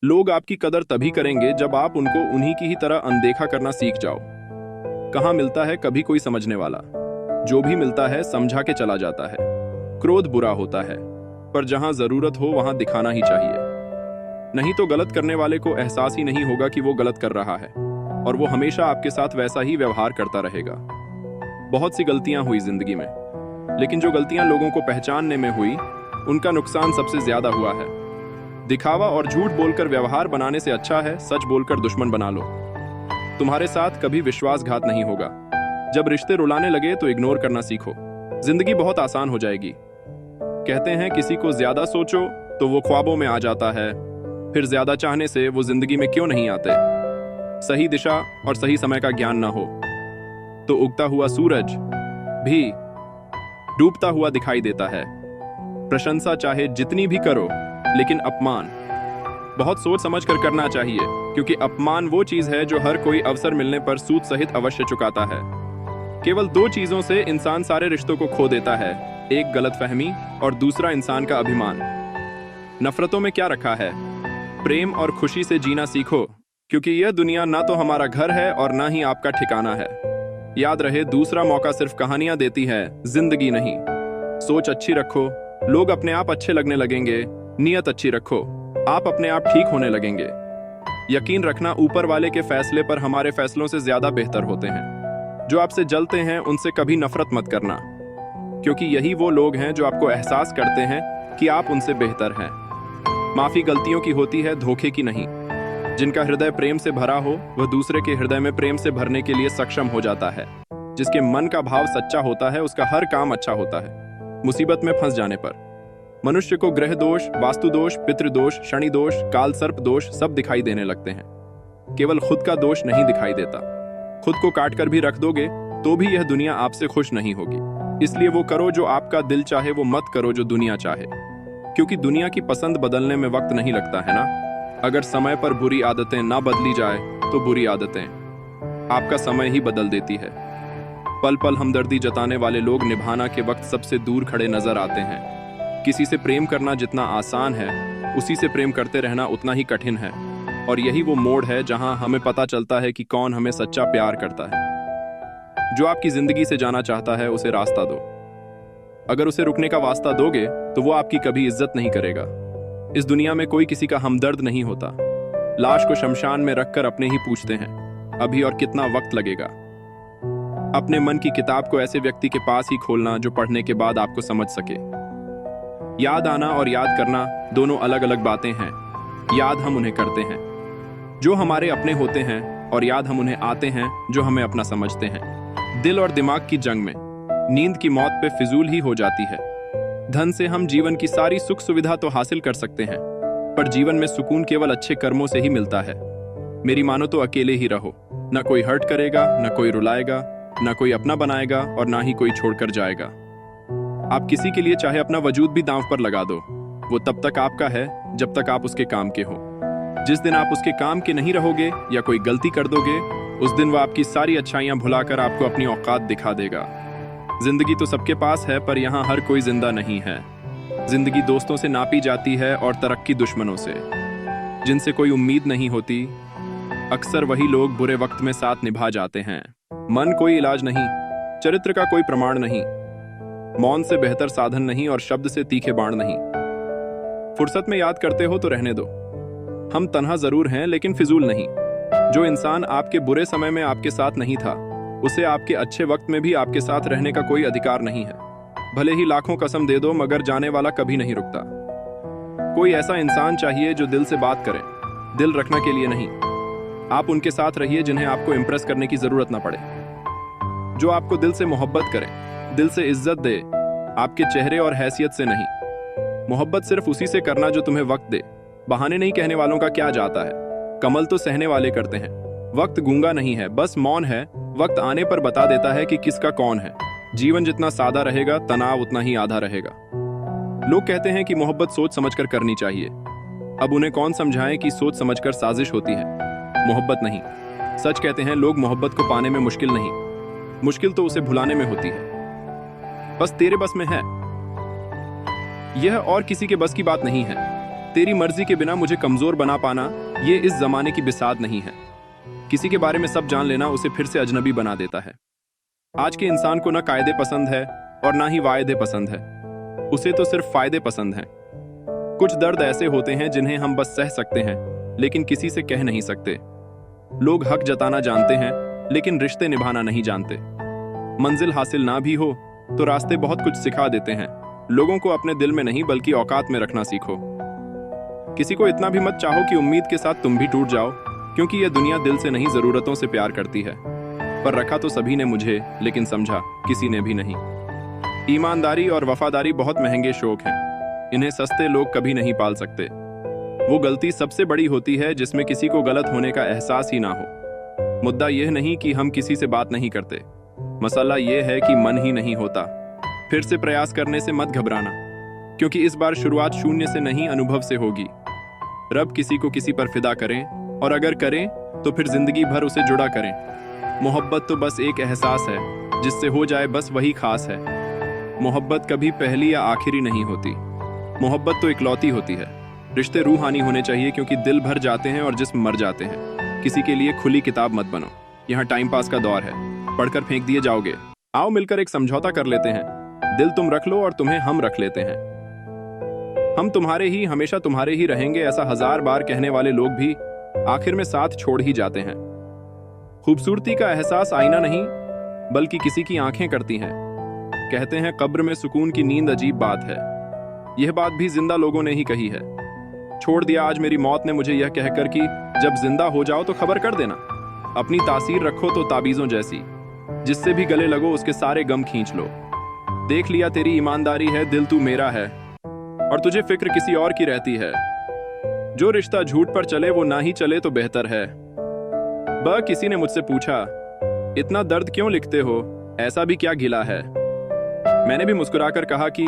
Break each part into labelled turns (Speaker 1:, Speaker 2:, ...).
Speaker 1: लोग आपकी कदर तभी करेंगे जब आप उनको उन्हीं की ही तरह अनदेखा करना सीख जाओ। कहाँ मिलता है कभी कोई समझने वाला, जो भी मिलता है समझा के चला जाता है। क्रोध बुरा होता है, पर जहां जरूरत हो वहां दिखाना ही चाहिए। नहीं तो गलत करने वाले को एहसास ही नहीं होगा कि वो गलत कर रहा है, और वो हमेशा आपके साथ वैसा ही व्यवहार करता रहेगा। बहुत सी गलतियां हुई जिंदगी में, लेकिन जो गलतियां लोगों को पहचानने में हुई, उनका नुकसान सबसे ज्यादा हुआ है। दिखावा और झूठ बोलकर व्यवहार बनाने से अच्छा है सच बोलकर दुश्मन बना लो। तुम्हारे साथ कभी विश्वासघात नहीं होगा। जब रिश्ते रुलाने लगे तो इग्नोर करना सीखो, जिंदगी बहुत आसान हो जाएगी। कहते हैं किसी को ज्यादा सोचो तो वो ख्वाबों में आ जाता है, फिर ज्यादा चाहने से वो जिंदगी में क्यों नहीं आते। सही दिशा और सही समय का ज्ञान ना हो तो उगता हुआ सूरज भी डूबता हुआ दिखाई देता है। प्रशंसा चाहे जितनी भी करो, लेकिन अपमान बहुत सोच समझ कर करना चाहिए, क्योंकि अपमान वो चीज है जो हर कोई अवसर मिलने पर सूद सहित अवश्य चुकाता है। केवल दो चीजों से इंसान सारे रिश्तों को खो देता है, एक गलतफहमी और दूसरा इंसान का अभिमान। नफरतों में क्या रखा है? प्रेम और खुशी से जीना सीखो, क्योंकि यह दुनिया ना तो हमारा घर है और ना ही आपका ठिकाना है। याद रहे, दूसरा मौका सिर्फ कहानियां देती है, जिंदगी नहीं। सोच अच्छी रखो, लोग अपने आप अच्छे लगने लगेंगे। नियत अच्छी रखो, आप अपने आप ठीक होने लगेंगे। यकीन रखना, ऊपर वाले के फैसले पर हमारे फैसलों से ज्यादा बेहतर होते हैं। जो आपसे जलते हैं उनसे कभी नफरत मत करना, क्योंकि यही वो लोग हैं जो आपको एहसास करते हैं कि आप उनसे बेहतर हैं। माफी गलतियों की होती है, धोखे की नहीं। जिनका हृदय प्रेम से भरा हो वह दूसरे के हृदय में प्रेम से भरने के लिए सक्षम हो जाता है। जिसके मन का भाव सच्चा होता है उसका हर काम अच्छा होता है। मुसीबत में फंस जाने पर मनुष्य को ग्रह दोष, वास्तु दोष, पितृदोष, शनि दोष, काल सर्प दोष सब दिखाई देने लगते हैं। केवल खुद का दोष नहीं दिखाई देता। खुद को काट कर भी रख दोगे तो भी यह दुनिया आपसे खुश नहीं होगी। इसलिए वो करो जो आपका दिल चाहे, वो मत करो जो दुनिया चाहे, क्योंकि दुनिया की पसंद बदलने में वक्त नहीं लगता है ना। अगर समय पर बुरी आदतें ना बदली जाए तो बुरी आदतें आपका समय ही बदल देती है। पल पल हमदर्दी जताने वाले लोग निभाना के वक्त सबसे दूर खड़े नजर आते हैं। किसी से प्रेम करना जितना आसान है, उसी से प्रेम करते रहना उतना ही कठिन है। और यही वो मोड़ है जहां हमें पता चलता है कि कौन हमें सच्चा प्यार करता है। जो आपकी जिंदगी से जाना चाहता है उसे रास्ता दो। अगर उसे रुकने का वास्ता दोगे तो वो आपकी कभी इज्जत नहीं करेगा। इस दुनिया में कोई किसी का हमदर्द नहीं होता। लाश को शमशान में रखकर अपने ही पूछते हैं, अभी और कितना वक्त लगेगा। अपने मन की किताब को ऐसे व्यक्ति के पास ही खोलना जो पढ़ने के बाद आपको समझ सके। याद आना और याद करना दोनों अलग अलग बातें हैं। याद हम उन्हें करते हैं जो हमारे अपने होते हैं, और याद हम उन्हें आते हैं जो हमें अपना समझते हैं। दिल और दिमाग की जंग में नींद की मौत पे फिजूल ही हो जाती है। धन से हम जीवन की सारी सुख सुविधा तो हासिल कर सकते हैं, पर जीवन में सुकून केवल अच्छे कर्मों से ही मिलता है। मेरी मानो तो अकेले ही रहो, न कोई हर्ट करेगा, न कोई रुलाएगा, न कोई अपना बनाएगा और ना ही कोई छोड़कर जाएगा। आप किसी के लिए चाहे अपना वजूद भी दांव पर लगा दो, वो तब तक आपका है जब तक आप उसके काम के हो। जिस दिन आप उसके काम के नहीं रहोगे या कोई गलती कर दोगे, उस दिन वो आपकी सारी अच्छाइयां भुलाकर आपको अपनी औकात दिखा देगा। जिंदगी तो सबके पास है, पर यहाँ हर कोई जिंदा नहीं है। जिंदगी दोस्तों से नापी जाती है और तरक्की दुश्मनों से। जिनसे कोई उम्मीद नहीं होती, अक्सर वही लोग बुरे वक्त में साथ निभा जाते हैं। मन कोई इलाज नहीं, चरित्र का कोई प्रमाण नहीं, मौन से बेहतर साधन नहीं और शब्द से तीखे बाण नहीं। फुर्सत में याद करते हो तो रहने दो। हम तन्हा जरूर हैं लेकिन फिजूल नहीं। जो इंसान आपके बुरे समय में आपके साथ नहीं था, उसे आपके अच्छे वक्त में भी आपके साथ रहने का कोई अधिकार नहीं है। भले ही लाखों कसम दे दो, मगर जाने वाला कभी नहीं रुकता। कोई ऐसा इंसान चाहिए जो दिल से बात करे, दिल रखना के लिए नहीं। आप उनके साथ रहिए जिन्हें आपको इम्प्रेस करने की जरूरत ना पड़े। जो आपको दिल से मोहब्बत करे, दिल से इज्जत दे, आपके चेहरे और हैसियत से नहीं। मोहब्बत सिर्फ उसी से करना जो तुम्हें वक्त दे। बहाने नहीं कहने वालों का क्या जाता है, कमल तो सहने वाले करते हैं। वक्त गूंगा नहीं है, बस मौन है। वक्त आने पर बता देता है कि किसका कौन है। जीवन जितना सादा रहेगा, तनाव उतना ही आधा रहेगा। लोग कहते हैं कि मोहब्बत सोच समझकर करनी चाहिए। अब उन्हें कौन समझाए कि सोच समझकर साजिश होती है, मोहब्बत नहीं। सच कहते हैं लोग, मोहब्बत को पाने में मुश्किल नहीं, मुश्किल तो उसे भुलाने में होती है। बस तेरे बस में है, यह और किसी के बस की बात नहीं है। तेरी मर्जी के बिना मुझे कमजोर बना पाना ये इस जमाने की बिसात नहीं है। किसी के बारे में सब जान लेना उसे फिर से अजनबी बना देता है। आज के इंसान को ना कायदे पसंद है और ना ही वायदे पसंद है, उसे तो सिर्फ फायदे पसंद हैं। कुछ दर्द ऐसे होते हैं जिन्हें हम बस सह सकते हैं लेकिन किसी से कह नहीं सकते। लोग हक जताना जानते हैं लेकिन रिश्ते निभाना नहीं जानते। मंजिल हासिल ना भी हो तो रास्ते बहुत कुछ सिखा देते हैं। लोगों को अपने दिल में नहीं बल्कि औकात में रखना सीखो। किसी को इतना भी मत चाहो कि उम्मीद के साथ तुम भी टूट जाओ, क्योंकि यह दुनिया दिल से नहीं जरूरतों से प्यार करती है। पर रखा तो सभी ने मुझे, लेकिन समझा किसी ने भी नहीं। ईमानदारी और वफादारी बहुत महंगे शौक हैं, इन्हें सस्ते लोग कभी नहीं पाल सकते। वो गलती सबसे बड़ी होती है जिसमें किसी को गलत होने का एहसास ही ना हो। मुद्दा यह नहीं कि हम किसी से बात नहीं करते, मसला यह है कि मन ही नहीं होता। फिर से प्रयास करने से मत घबराना, क्योंकि इस बार शुरुआत शून्य से नहीं अनुभव से होगी। रब किसी को किसी पर फिदा करें, और अगर करें तो फिर जिंदगी भर उसे जुड़ा करें। मोहब्बत तो बस एक एहसास है, जिससे हो जाए बस वही खास है। मोहब्बत कभी पहली या आखिरी नहीं होती, मोहब्बत तो इकलौती होती है। रिश्ते रूहानी होने चाहिए, क्योंकि दिल भर जाते हैं और जिस्म मर जाते हैं। किसी के लिए खुली किताब मत बनो, यहाँ टाइम पास का दौर है, पढ़कर फेंक दिए जाओगे। आओ मिलकर एक समझौता कर लेते हैं, दिल तुम रख लो और तुम्हें हम रख लेते हैं। हम तुम्हारे ही, हमेशा तुम्हारे ही रहेंगे, ऐसा 1000 बार कहने वाले लोग भी आखिर में साथ छोड़ ही जाते हैं। खूबसूरती का एहसास आईना नहीं बल्कि किसी की आंखें करती हैं। कहते हैं कब्र में सुकून की नींद अजीब बात है, यह बात भी जिंदा लोगों ने ही कही है। छोड़ दिया आज मेरी मौत ने मुझे यह कहकर कि जब जिंदा हो जाओ तो खबर कर देना। अपनी तासीर रखो तो ताबीजों जैसी, जिससे भी गले लगो उसके सारे गम खींच लो। देख लिया तेरी ईमानदारी है, दिल तू मेरा है और तुझे फिक्र किसी और की रहती है। जो रिश्ता झूठ पर चले वो ना ही चले तो बेहतर है। किसी ने मुझसे पूछा, इतना दर्द क्यों लिखते हो, ऐसा भी क्या गिला है? मैंने भी मुस्कुराकर कहा कि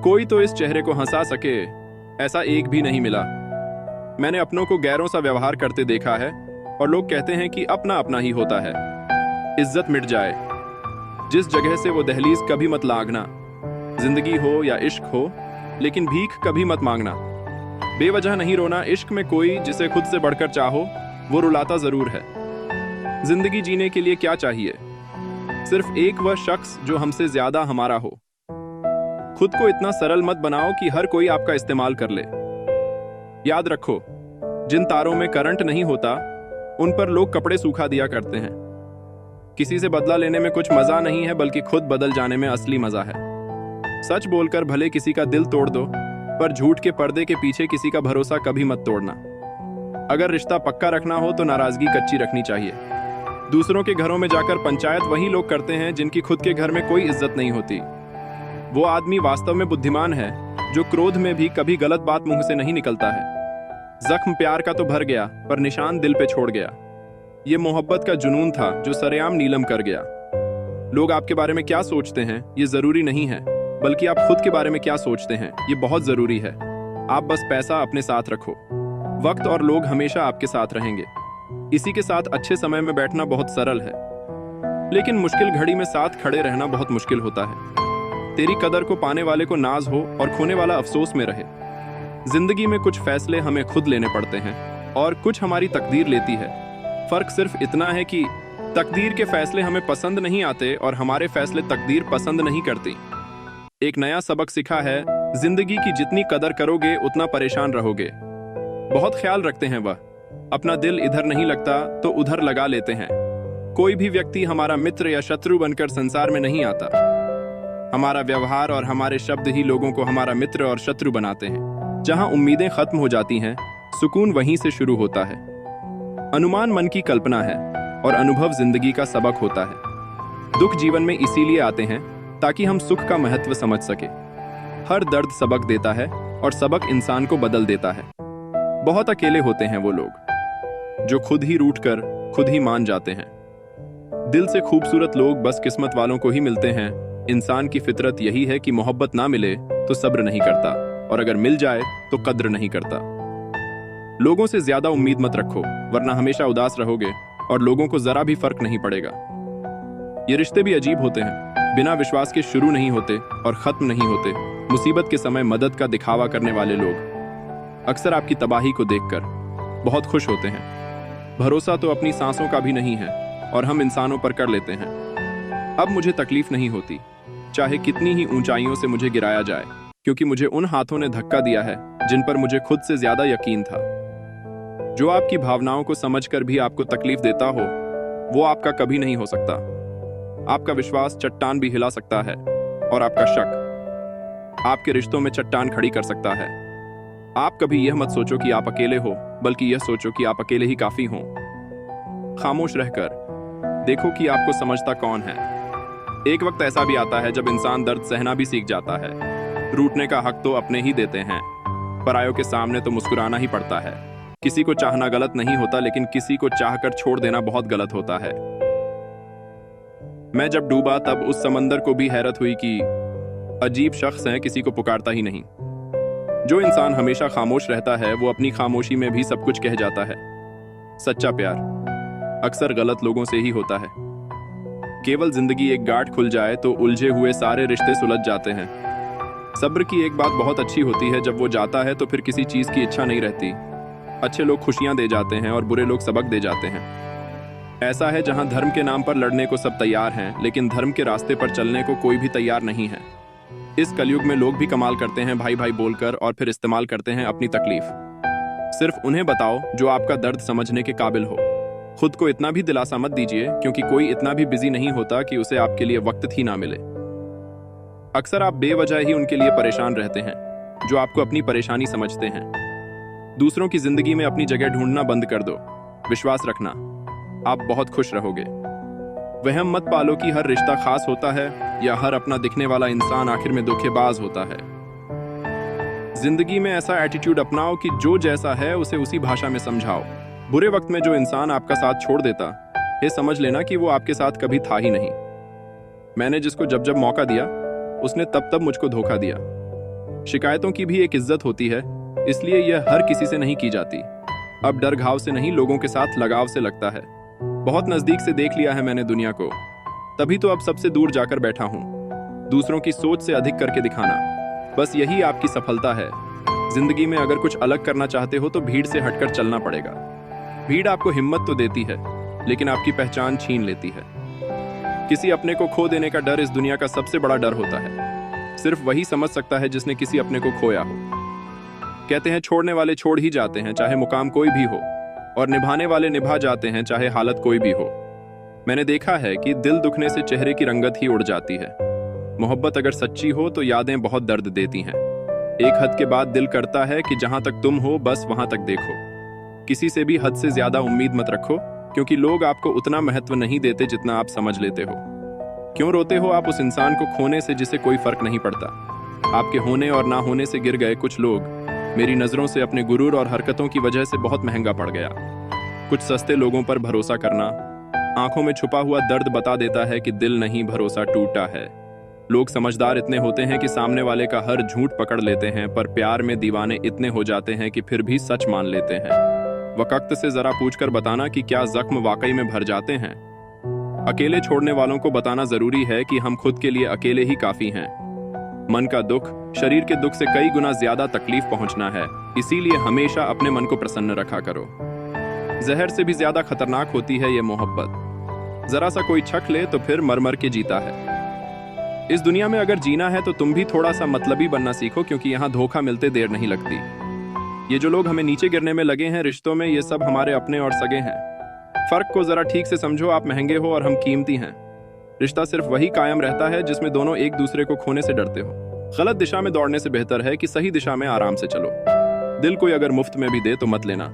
Speaker 1: कोई तो इस चेहरे को हंसा सके, ऐसा एक भी नहीं मिला। मैंने अपनों को गैरों सा व्यवहार करते देखा है और लोग कहते हैं कि अपना अपना ही होता है। इज्जत मिट जाए जिस जगह से वो दहलीज कभी मत लागना। जिंदगी हो या इश्क हो, लेकिन भीख कभी मत मांगना। बेवजह नहीं रोना, इश्क में कोई जिसे खुद से बढ़कर चाहो वो रुलाता जरूर है। जिंदगी जीने के लिए क्या चाहिए? सिर्फ एक वह शख्स जो हमसे ज्यादा हमारा हो। खुद को इतना सरल मत बनाओ कि हर कोई आपका इस्तेमाल कर ले। याद रखो, जिन तारों में करंट नहीं होता उन पर लोग कपड़े सूखा दिया करते हैं। किसी से बदला लेने में कुछ मजा नहीं है, बल्कि खुद बदल जाने में असली मजा है। सच बोलकर भले किसी का दिल तोड़ दो, पर झूठ के पर्दे के पीछे किसी का भरोसा कभी मत तोड़ना। अगर रिश्ता पक्का रखना हो तो नाराजगी कच्ची रखनी चाहिए। दूसरों के घरों में जाकर पंचायत वही लोग करते हैं जिनकी खुद के घर में कोई इज्जत नहीं होती। वो आदमी वास्तव में बुद्धिमान है जो क्रोध में भी कभी गलत बात मुंह से नहीं निकलता है। जख्म प्यार का तो भर गया, पर निशान दिल पे छोड़ गया। ये मोहब्बत का जुनून था जो सरेआम नीलम कर गया। लोग आपके बारे में क्या सोचते हैं ये जरूरी नहीं है, बल्कि आप खुद के बारे में क्या सोचते हैं ये बहुत जरूरी है। आप बस पैसा अपने साथ रखो, वक्त और लोग हमेशा आपके साथ रहेंगे। इसी के साथ अच्छे समय में बैठना बहुत सरल है, लेकिन मुश्किल घड़ी में साथ खड़े रहना बहुत मुश्किल होता है। तेरी कदर को पाने वाले को नाज हो और खोने वाला अफसोस में रहे। जिंदगी में कुछ फैसले हमें खुद लेने पड़ते हैं और कुछ हमारी तकदीर लेती है। फर्क सिर्फ इतना है कि तकदीर के फैसले हमें पसंद नहीं आते और हमारे फैसले तकदीर पसंद नहीं करती। एक नया सबक सीखा है, जिंदगी की जितनी कदर करोगे उतना परेशान रहोगे। बहुत ख्याल रखते हैं वह, अपना दिल इधर नहीं लगता तो उधर लगा लेते हैं। कोई भी व्यक्ति हमारा मित्र या शत्रु बनकर संसार में नहीं आता। हमारा व्यवहार और हमारे शब्द ही लोगों को हमारा मित्र और शत्रु बनाते हैं। जहां उम्मीदें खत्म हो जाती हैं, सुकून वहीं से शुरू होता है। अनुमान मन की कल्पना है और अनुभव जिंदगी का सबक होता है। दुख जीवन में इसीलिए आते हैं ताकि हम सुख का महत्व समझ सके। हर दर्द सबक देता है और सबक इंसान को बदल देता है। बहुत अकेले होते हैं वो लोग जो खुद ही रूठ कर खुद ही मान जाते हैं। दिल से खूबसूरत लोग बस किस्मत वालों को ही मिलते हैं। इंसान की फितरत यही है कि मोहब्बत ना मिले तो सब्र नहीं करता, और अगर मिल जाए तो कद्र नहीं करता। लोगों से ज्यादा उम्मीद मत रखो, वरना हमेशा उदास रहोगे और लोगों को जरा भी फर्क नहीं पड़ेगा। ये रिश्ते भी अजीब होते हैं, बिना विश्वास के शुरू नहीं होते और खत्म नहीं होते। मुसीबत के समय मदद का दिखावा करने वाले लोग अक्सर आपकी तबाही को देखकर बहुत खुश होते हैं। भरोसा तो अपनी सांसों का भी नहीं है और हम इंसानों पर कर लेते हैं। अब मुझे तकलीफ नहीं होती, चाहे कितनी ही ऊंचाइयों से मुझे गिराया जाए, क्योंकि मुझे उन हाथों ने धक्का दिया है जिन पर मुझे खुद से ज्यादा यकीन था। जो आपकी भावनाओं को समझकर भी आपको तकलीफ देता हो, वो आपका कभी नहीं हो सकता। आपका विश्वास चट्टान भी हिला सकता है और आपका शक आपके रिश्तों में चट्टान खड़ी कर सकता है। आप कभी यह मत सोचो कि आप अकेले हो, बल्कि यह सोचो कि आप अकेले ही काफी हो। खामोश रहकर देखो कि आपको समझता कौन है। एक वक्त ऐसा भी आता है जब इंसान दर्द सहना भी सीख जाता है। रूठने का हक तो अपने ही देते हैं, परायों के सामने तो मुस्कुराना ही पड़ता है। किसी को चाहना गलत नहीं होता, लेकिन किसी को चाहकर छोड़ देना बहुत गलत होता है। मैं जब डूबा तब उस समंदर को भी हैरत हुई कि अजीब शख्स है, किसी को पुकारता ही नहीं। जो इंसान हमेशा खामोश रहता है वो अपनी खामोशी में भी सब कुछ कह जाता है। सच्चा प्यार अक्सर गलत लोगों से ही होता है। केवल जिंदगी एक गांठ खुल जाए तो उलझे हुए सारे रिश्ते सुलझ जाते हैं। सब्र की एक बात बहुत अच्छी होती है, जब वो जाता है तो फिर किसी चीज की इच्छा नहीं रहती। अच्छे लोग खुशियां दे जाते हैं और बुरे लोग सबक दे जाते हैं। ऐसा है जहां धर्म के नाम पर लड़ने को सब तैयार हैं, लेकिन धर्म के रास्ते पर चलने को कोई भी तैयार नहीं है। इस कलयुग में लोग भी कमाल करते हैं भाई भाई बोलकर, और फिर इस्तेमाल करते हैं अपनी तकलीफ। सिर्फ उन्हें बताओ जो आपका दर्द समझने के काबिल हो। खुद को इतना भी दिलासा मत दीजिए, क्योंकि कोई इतना भी बिजी नहीं होता कि उसे आपके लिए वक्त ही ना मिले। अक्सर आप बेवजह ही उनके लिए परेशान रहते हैं जो आपको अपनी परेशानी समझते हैं। दूसरों की जिंदगी में अपनी जगह ढूंढना बंद कर दो। विश्वास रखना, आप बहुत खुश रहोगे। वहम मत पालो कि हर रिश्ता खास होता है या हर अपना दिखने वाला इंसान आखिर में धोखेबाज होता है। जिंदगी में ऐसा एटीट्यूड अपनाओ कि जो जैसा है उसे उसी भाषा में समझाओ। बुरे वक्त में जो इंसान आपका साथ छोड़ देता, ये समझ लेना कि वो आपके साथ कभी था ही नहीं। मैंने जिसको जब जब मौका दिया, उसने तब तब मुझको धोखा दिया। शिकायतों की भी एक इज्जत होती है, इसलिए यह हर किसी से नहीं की जाती। अब डर घाव से नहीं, लोगों के साथ लगाव से लगता है। बहुत नजदीक से देख लिया है मैंने दुनिया को, तभी तो अब सबसे दूर जाकर बैठा हूं। दूसरों की सोच से अधिक करके दिखाना, बस यही आपकी सफलता है। जिंदगी में अगर कुछ अलग करना चाहते हो तो भीड़ से हटकर चलना पड़ेगा। भीड़ आपको हिम्मत तो देती है, लेकिन आपकी पहचान छीन लेती है। किसी अपने को खो देने का डर इस दुनिया का सबसे बड़ा डर होता है। सिर्फ वही समझ सकता है जिसने किसी अपने को खोया हो। कहते हैं छोड़ने वाले छोड़ ही जाते हैं, चाहे मुकाम कोई भी हो, और निभाने वाले निभा जाते हैं, चाहे हालत कोई भी हो। मैंने देखा है कि दिल दुखने से चेहरे की रंगत ही उड़ जाती है। मोहब्बत अगर सच्ची हो तो यादें बहुत दर्द देती हैं। एक हद के बाद दिल करता है कि जहां तक तुम हो बस वहां तक देखो। किसी से भी हद से ज्यादा उम्मीद मत रखो, क्योंकि लोग आपको उतना महत्व नहीं देते जितना आप समझ लेते हो। क्यों रोते हो आप उस इंसान को खोने से जिसे कोई फर्क नहीं पड़ता? आपके होने और ना होने से गिर गए कुछ लोग मेरी नजरों से अपने गुरूर और हरकतों की वजह से बहुत महंगा पड़ गया। कुछ सस्ते लोगों पर भरोसा करना आंखों में छुपा हुआ दर्द बता देता है कि दिल नहीं, भरोसा टूटा है। लोग समझदार इतने होते हैं कि सामने वाले का हर झूठ पकड़ लेते हैं, पर प्यार में दीवाने इतने हो जाते हैं कि फिर भी सच मान लेते हैं। वक्त से जरा पूछकर बताना कि क्या जख्म वाकई में भर जाते हैं। अकेले छोड़ने वालों को बताना जरूरी है कि हम खुद के लिए अकेले ही काफी हैं। मन का दुख शरीर के दुख से कई गुना ज्यादा तकलीफ पहुंचना है, इसीलिए हमेशा अपने मन को प्रसन्न रखा करो। जहर से भी ज्यादा खतरनाक होती है ये मोहब्बत। जरा सा कोई छक ले तो फिर मर मर के जीता है। इस दुनिया में अगर जीना है तो तुम भी थोड़ा सा मतलबी बनना सीखो, क्योंकि यहाँ धोखा मिलते देर नहीं लगती। ये जो लोग हमें नीचे गिरने में लगे हैं रिश्तों में, ये सब हमारे अपने और सगे हैं। फर्क को जरा ठीक से समझो, आप महंगे हो और हम कीमती हैं। रिश्ता सिर्फ वही कायम रहता है जिसमें दोनों एक दूसरे को खोने से डरते हो। गलत दिशा में दौड़ने से बेहतर है कि सही दिशा में आराम से चलो। दिल कोई अगर मुफ्त में भी दे तो मत लेना,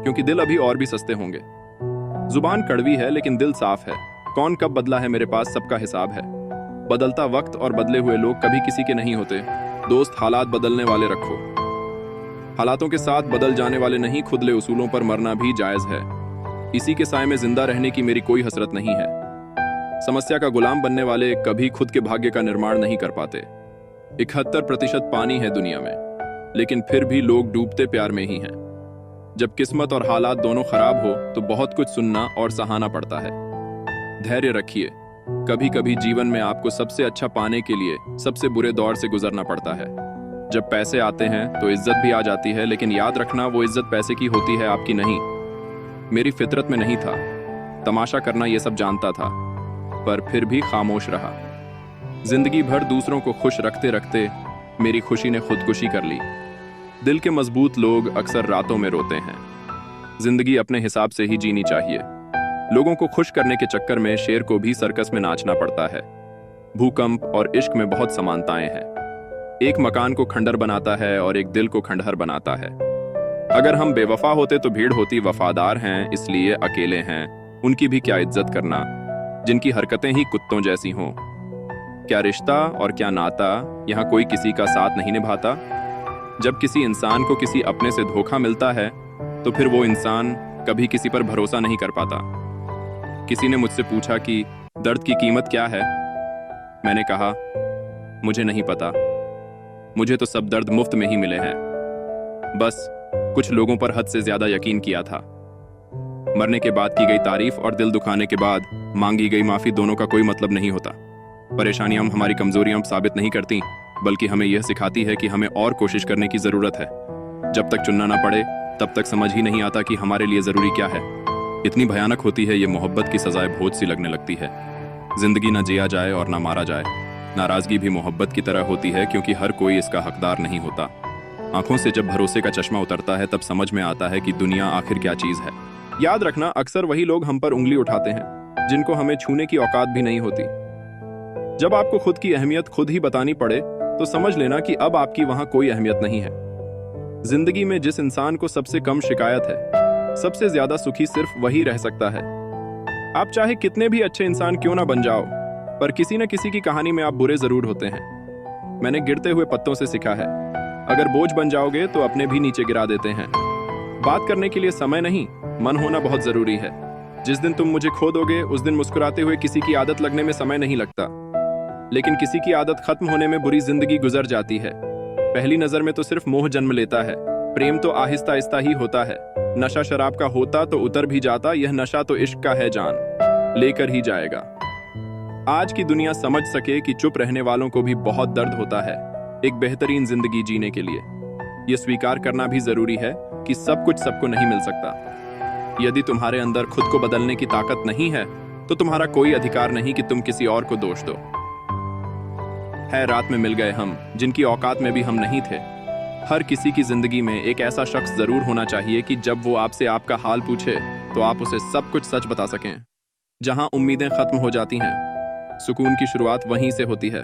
Speaker 1: क्योंकि दिल अभी और भी सस्ते होंगे। जुबान कड़वी है लेकिन दिल साफ है। कौन कब बदला है मेरे पास सबका हिसाब है। बदलता वक्त और बदले हुए लोग कभी किसी के नहीं होते। दोस्त हालात बदलने वाले रखो, हालातों के साथ बदल जाने वाले नहीं। खुदले उसूलों पर मरना भी जायज है। इसी के साए में जिंदा रहने की मेरी कोई हसरत नहीं है। समस्या का गुलाम बनने वाले कभी खुद के भाग्य का निर्माण नहीं कर पाते। 71% पानी है दुनिया में, लेकिन फिर भी लोग डूबते प्यार में ही हैं। जब किस्मत और हालात दोनों खराब हो तो बहुत कुछ सुनना और सहाना पड़ता है। धैर्य रखिए, कभी कभी जीवन में आपको सबसे अच्छा पाने के लिए सबसे बुरे दौर से गुजरना पड़ता है। जब पैसे आते हैं तो इज्जत भी आ जाती है, लेकिन याद रखना वो इज्जत पैसे की होती है, आपकी नहीं। मेरी फितरत में नहीं था, तमाशा करना ये सब जानता था, पर फिर भी खामोश रहा। जिंदगी भर दूसरों को खुश रखते रखते मेरी खुशी ने खुदकुशी कर ली। दिल के मजबूत लोग अक्सर रातों में रोते हैं। जिंदगी अपने हिसाब से ही जीनी चाहिए। लोगों को खुश करने के चक्कर में शेर को भी सर्कस में नाचना पड़ता है। भूकंप और इश्क में बहुत समानताएं हैं। एक मकान को खंडर बनाता है और एक दिल को खंडहर बनाता है। अगर हम बेवफा होते तो भीड़ होती, वफादार हैं इसलिए अकेले हैं, उनकी भी क्या इज्जत करना जिनकी हरकतें ही कुत्तों जैसी हों। क्या रिश्ता और क्या नाता, यहाँ कोई किसी का साथ नहीं निभाता। जब किसी इंसान को किसी अपने से धोखा मिलता है तो फिर वो इंसान कभी किसी पर भरोसा नहीं कर पाता। किसी ने मुझसे पूछा कि दर्द की कीमत क्या है। मैंने कहा, मुझे नहीं पता, मुझे तो सब दर्द मुफ्त में ही मिले हैं। बस कुछ लोगों पर हद से ज्यादा यकीन किया था। मरने के बाद की गई तारीफ और दिल दुखाने के बाद मांगी गई माफी दोनों का कोई मतलब नहीं होता। परेशानियां हमारी कमजोरियां साबित नहीं करती, बल्कि हमें यह सिखाती है कि हमें और कोशिश करने की जरूरत है। जब तक चुनना ना पड़े तब तक समझ ही नहीं आता कि हमारे लिए जरूरी क्या है। इतनी भयानक होती है ये मोहब्बत की सजाएं, बोझ सी लगने लगती है। जिंदगी ना जिया जाए और ना मारा जाए। नाराजगी भी मोहब्बत की तरह होती है, क्योंकि हर कोई इसका हकदार नहीं होता। आंखों से जब भरोसे का चश्मा उतरता है तब समझ में आता है कि दुनिया आखिर क्या चीज है। याद रखना, अक्सर वही लोग हम पर उंगली उठाते हैं जिनको हमें छूने की औकात भी नहीं होती। जब आपको खुद की अहमियत खुद ही बतानी पड़े तो समझ लेना कि अब आपकी वहां कोई अहमियत नहीं है। जिंदगी में जिस इंसान को सबसे कम शिकायत है, सबसे ज्यादा सुखी सिर्फ वही रह सकता है। आप चाहे कितने भी अच्छे इंसान क्यों ना बन जाओ, पर किसी न किसी की कहानी में आप बुरे जरूर होते हैं। मैंने गिरते हुए पत्तों से सीखा है, अगर बोझ बन जाओगे तो अपने भी नीचे गिरा देते हैं। बात करने के लिए समय नहीं, मन होना बहुत जरूरी है। जिस दिन तुम मुझे खो दोगे उस दिन मुस्कुराते हुए किसी की आदत लगने में समय नहीं लगता, लेकिन किसी की आदत खत्म होने में बुरी जिंदगी गुजर जाती है। पहली नजर में तो सिर्फ मोह जन्म लेता है, प्रेम तो आहिस्ता आहिस्ता ही होता है। नशा शराब का होता तो उतर भी जाता, यह नशा तो इश्क का है, जान लेकर ही जाएगा। आज की दुनिया समझ सके कि चुप रहने वालों को भी बहुत दर्द होता है एक बेहतरीन जिंदगी जीने के लिए। यह स्वीकार करना भी जरूरी है कि सब कुछ सबको नहीं मिल सकता। यदि तुम्हारे अंदर खुद को बदलने की ताकत नहीं है तो तुम्हारा कोई अधिकार नहीं कि तुम किसी और को दोष दो। है रात में मिल गए हम, जिनकी औकात में भी हम नहीं थे। हर किसी की जिंदगी में एक ऐसा शख्स जरूर होना चाहिए कि जब वो आपसे आपका हाल पूछे तो आप उसे सब कुछ सच बता सकें। जहां उम्मीदें खत्म हो जाती हैं, सुकून की शुरुआत वहीं से होती है।